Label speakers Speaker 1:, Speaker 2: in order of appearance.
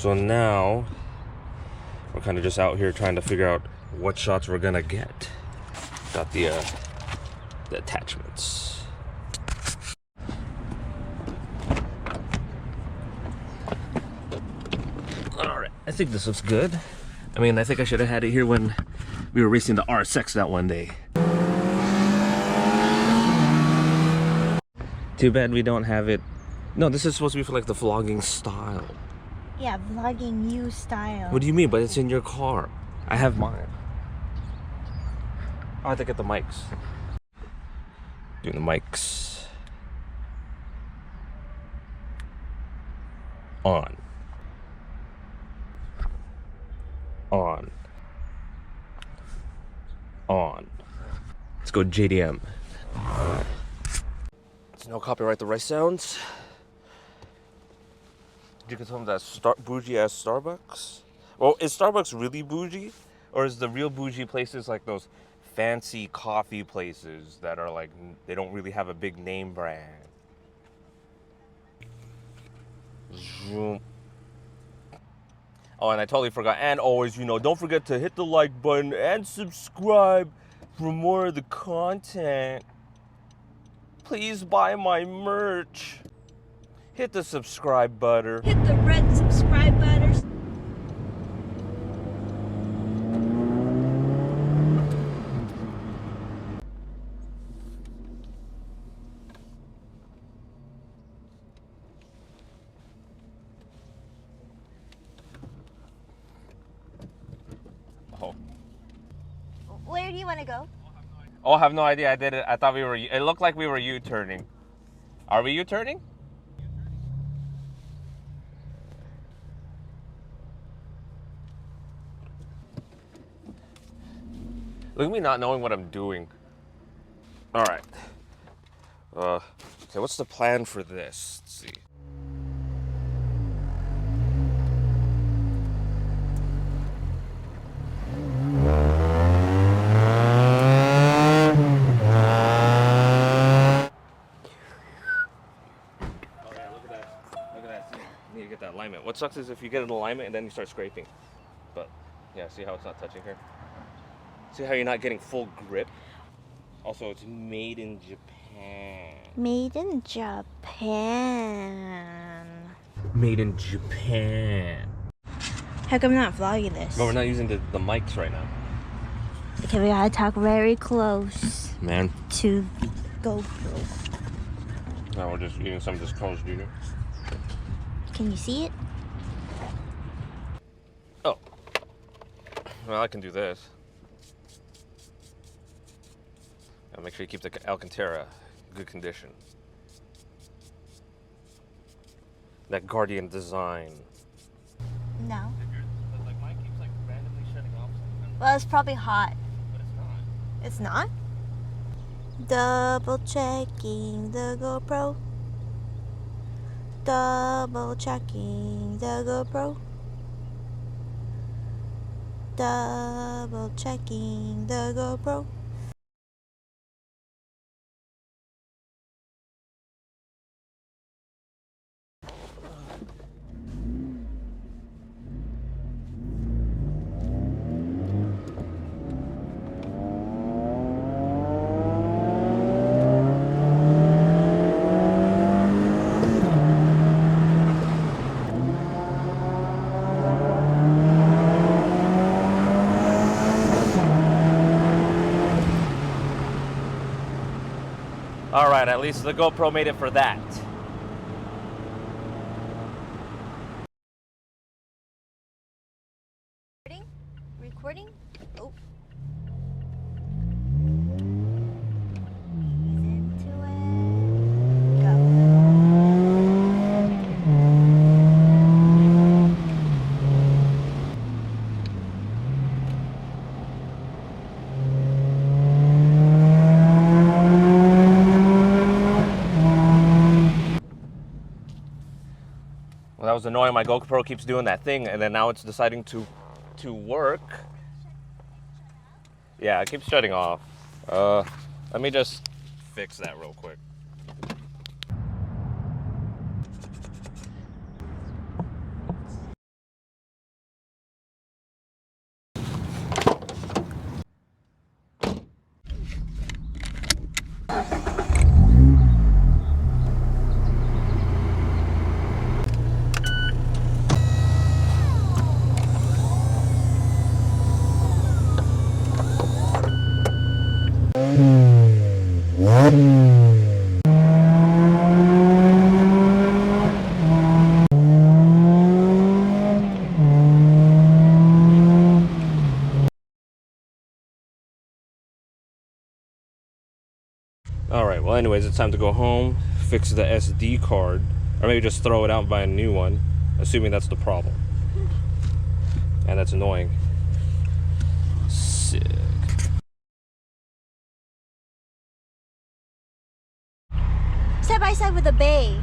Speaker 1: So now we're kind of just out here trying to figure out what shots we're gonna get. Got the attachments. All right, I think this looks good. I mean, I think I should have had it here when we were racing the RSX that one day. Too bad we don't have it. No, this is supposed to be for like the vlogging style.
Speaker 2: Yeah, vlogging you style.
Speaker 1: What do you mean? But it's in your car. I have mine. I have to get the mics. Doing the mics. On. On. On. Let's go JDM. There's no copyright the right sounds. You can tell them that bougie ass Starbucks. Well, is Starbucks really bougie? Or is the real bougie places like those fancy coffee places that are like, they don't really have a big name brand? Zoom. Oh, and I totally forgot. And always, you know, don't forget to hit the like button and subscribe for more of the content. Please buy my merch. Hit the subscribe button.
Speaker 2: Hit the red subscribe button.
Speaker 1: Oh.
Speaker 2: Where do you want to go?
Speaker 1: Oh, I have no idea. I did it. I thought we were. It looked like we were U-turning. Are we U-turning? Look at me not knowing what I'm doing. All right. Okay, what's the plan for this? Let's see. Need to get that alignment. What sucks is if you get an alignment and then you start scraping. But yeah, see how it's not touching here? See how you're not getting full grip? Also, it's made in Japan.
Speaker 2: Made in Japan.
Speaker 1: Made in Japan.
Speaker 2: How come I'm not vlogging this?
Speaker 1: But we're not using the mics right now.
Speaker 2: Okay, we gotta talk very close.
Speaker 1: Man.
Speaker 2: To the GoPro.
Speaker 1: No, we're just eating some of this Carl's Jr.
Speaker 2: Can you see it?
Speaker 1: Oh. Well, I can do this. Now make sure you keep the Alcantara in good condition. That Guardian design.
Speaker 2: No.
Speaker 1: Like mine keeps like randomly shutting off sometimes.
Speaker 2: Well, it's probably hot.
Speaker 1: But it's not.
Speaker 2: It's not? Double checking the GoPro. Double checking the GoPro. Double checking the GoPro.
Speaker 1: All right, at least the GoPro made it for that.
Speaker 2: Recording? Oh.
Speaker 1: Well, that was annoying. My GoPro keeps doing that thing, and then now it's deciding to work. Yeah, it keeps shutting off. Let me just fix that real quick. Alright, well anyways, it's time to go home, fix the SD card, or maybe just throw it out and buy a new one, assuming that's the problem. And that's annoying. Sick.
Speaker 2: Side by side with the bay.